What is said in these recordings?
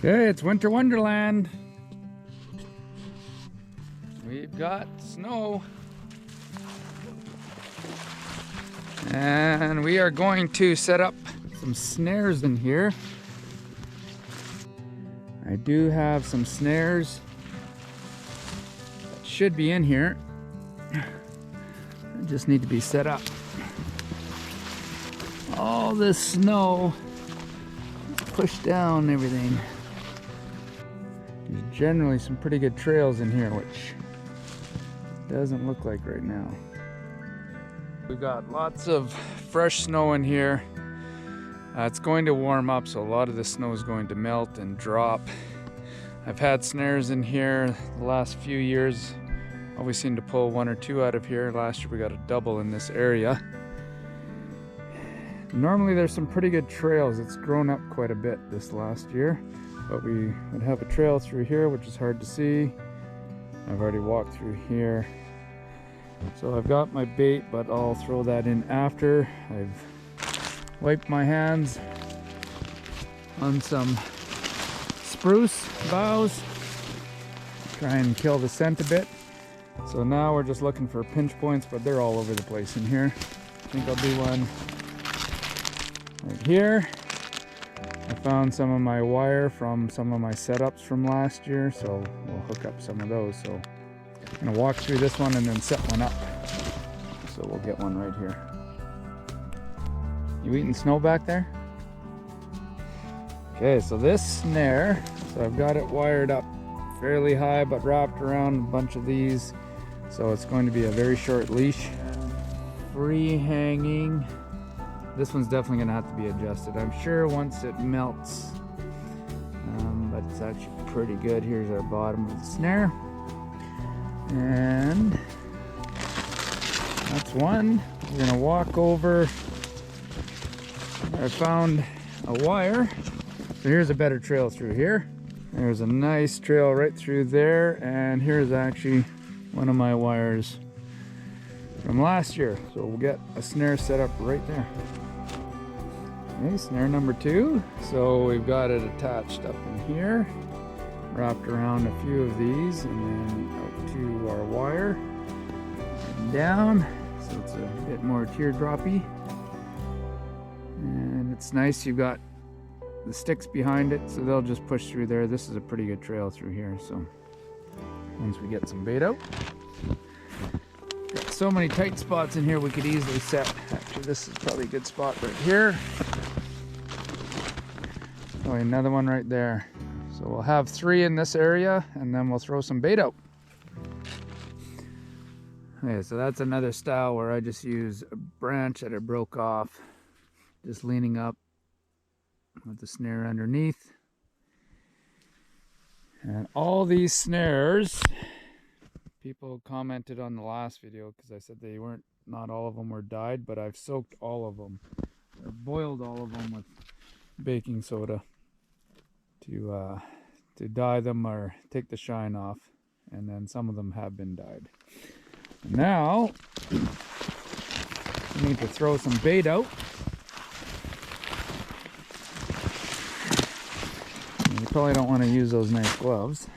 Okay, it's winter wonderland. We've got snow. And we are going to set up some snares in here. I do have some snares that should be in here. They just need to be set up. All this snow pushed down everything. There's generally some pretty good trails in here, which doesn't look like right now. We've got lots of fresh snow in here. It's going to warm up, so a lot of the snow is going to melt and drop. I've had snares in here the last few years. Always seem to pull one or two out of here. Last year we got a double in this area. Normally there's some pretty good trails. It's grown up quite a bit this last year, but we would have a trail through here, which is hard to see. I've already walked through here. So I've got my bait, but I'll throw that in after. I've wiped my hands on some spruce boughs, try and kill the scent a bit. So now we're just looking for pinch points, but they're all over the place in here. I think I'll do one right here. I found some of my wire from some of my setups from last year, so we'll hook up some of those. So I'm gonna walk through this one and then set one up. So we'll get one right here. You eating snow back there? Okay, so this snare, so I've got it wired up fairly high, but wrapped around a bunch of these. So it's going to be a very short leash. Free hanging. This one's definitely gonna have to be adjusted, I'm sure, once it melts. But it's actually pretty good. Here's our bottom of the snare. And that's one. We're gonna walk over. I found a wire. So here's a better trail through here. There's a nice trail right through there, and here's actually one of my wires from last year. So we'll get a snare set up right there. Okay, snare number 2. So we've got it attached up in here, wrapped around a few of these, and then out to our wire and down, so it's a bit more teardroppy. And it's nice, you've got the sticks behind it, so they'll just push through there. This is a pretty good trail through here. So once we get some bait out, got so many tight spots in here we could easily set. Actually, this is probably a good spot right here. Oh, another one right there. So we'll have 3 in this area, and then we'll throw some bait out. Okay, so that's another style where I just use a branch that I broke off, just leaning up with the snare underneath. And all these snares, people commented on the last video because I said they weren't, not all of them were dyed, but I've soaked all of them, or boiled all of them with baking soda to dye them or take the shine off, and then some of them have been dyed. Now we need to throw some bait out. You probably don't want to use those nice gloves.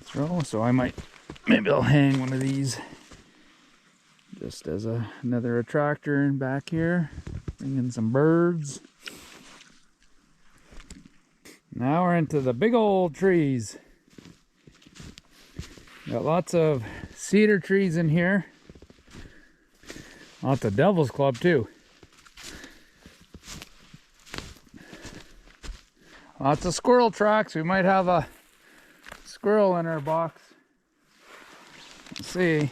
Throw, so I might, maybe I'll hang one of these just as another attractor back here. Bring in some birds. Now we're into the big old trees. Got lots of cedar trees in here. Lots of devil's club too. Lots of squirrel tracks. We might have a squirrel in our box. Let's see.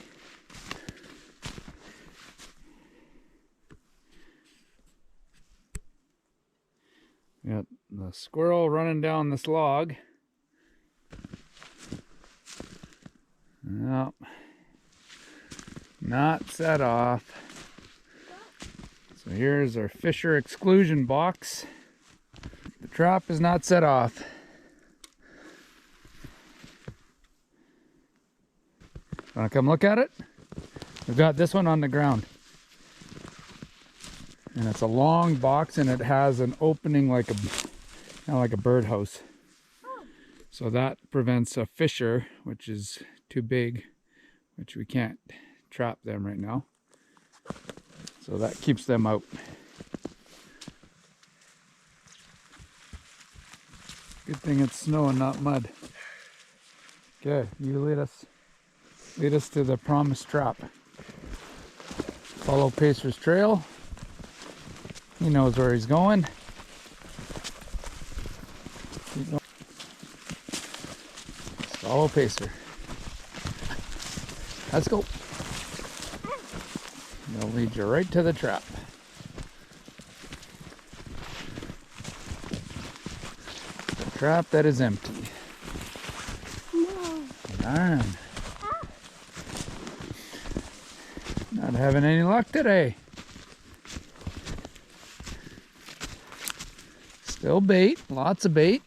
We got the squirrel running down this log. Nope. Not set off. So here's our Fisher exclusion box. The trap is not set off. Wanna come look at it? We've got this one on the ground. And it's a long box, and it has an opening like kind of like a birdhouse. So that prevents a fisher, which is too big, which we can't trap them right now. So that keeps them out. Good thing it's snow and not mud. Okay, you lead us to the promised trap. Follow Pacer's trail. He knows where he's going. Keep going. Follow Pacer. Let's go. They'll lead you right to the trap. The trap that is empty. Darn. Not having any luck today. Still bait, lots of bait.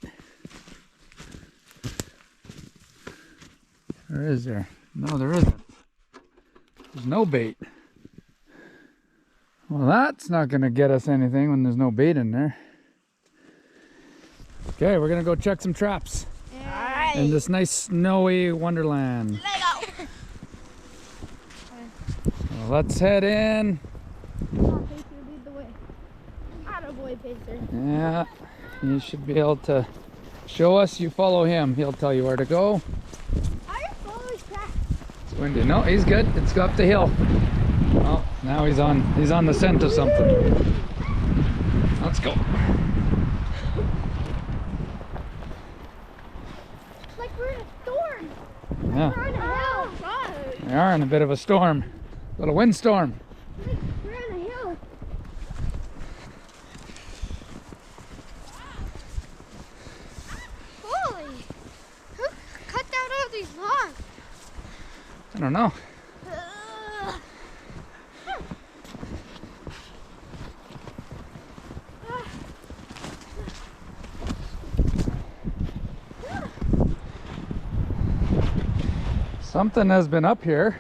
Or is there? No, there isn't. There's no bait. Well, that's not going to get us anything when there's no bait in there. Okay, we're going to go check some traps. Alright. In this nice snowy wonderland. Let go. Well, let's head in. Come on, Pacer, lead the way. Attaboy, Pacer. Yeah, he should be able to show us. You follow him. He'll tell you where to go. How are you following tracks? It's windy. No, he's good. It's up the hill. Oh, now he's on the scent of something. Let's go. It's like we're in a storm. Yeah, We're on a hill. God. we are in a bit of a storm. A little windstorm. We're on a hill. Holy! Who cut down all these logs? I don't know. Something has been up here.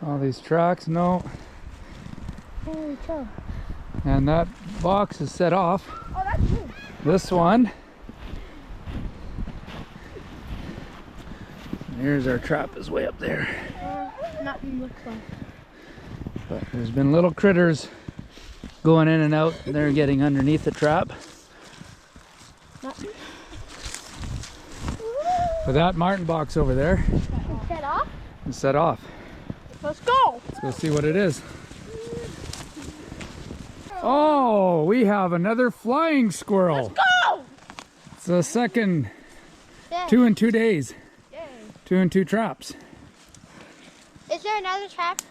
All these tracks, no. Holy cow. And that box is set off. Oh, that's me. This one. Here's our trap is way up there. Nothing looks like. But there's been little critters going in and out. They're getting underneath the trap. Nothing. But that martin box over there It's set off. is set off. Let's go. Let's go see what it is. Oh, we have another flying squirrel. Let's go. It's the second Yeah. 2 in 2 days. Yay. 2 in 2 traps. Is there another trap?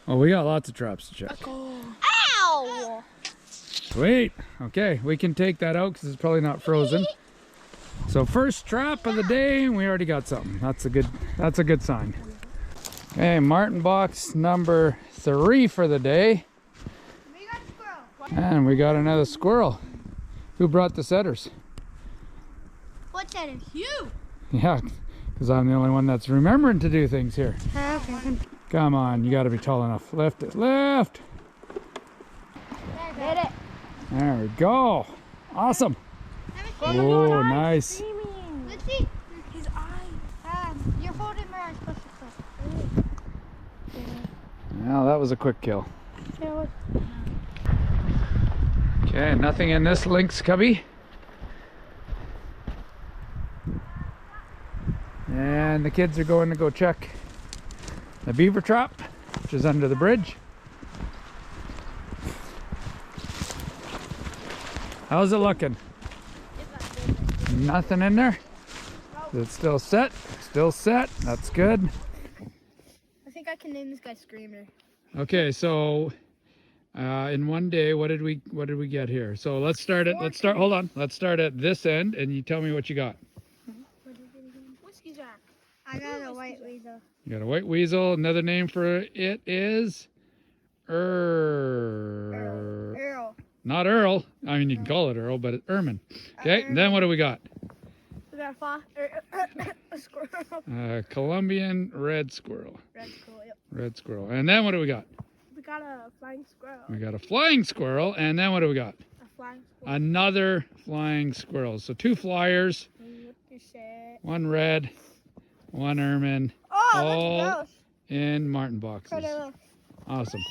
Oh, we got lots of traps to check. Ow! Sweet. Okay, we can take that out because it's probably not frozen. So first trap of the day, and we already got something. That's a good sign. Okay, martin box number 3 for the day. We got a squirrel. And we got another squirrel. Who brought the setters? What's that? You. Yeah, because I'm the only one that's remembering to do things here. Okay. Come on, you got to be tall enough. Lift it, lift. Hit it. There we go. Awesome. Oh, nice. Let's see. His eye. You're holding where I'm supposed to put. Well, that was a quick kill. Yeah, what? Okay, nothing in this lynx cubby. And the kids are going to go check the beaver trap, which is under the bridge. How's it looking? Nothing in there? Is it still set? Still set. That's good. I think I can name this guy Screamer. Okay, so in one day, what did we get here? So let's start hold on. Let's start at this end and you tell me what you got. Whiskey Jack. I got a white weasel. You got a white weasel. Another name for it is Earl. Not Earl. I mean, you can call it Earl, but it's Ermine. Okay, and then what do we got? We got a squirrel. Colombian red squirrel. Red squirrel, yep. Red squirrel. And then what do we got? We got a flying squirrel. We got a flying squirrel. And then what do we got? A flying Another flying squirrel. So 2 flyers, 1 red, 1 ermine, Oh, all that's gross. in martin boxes. Look. Awesome.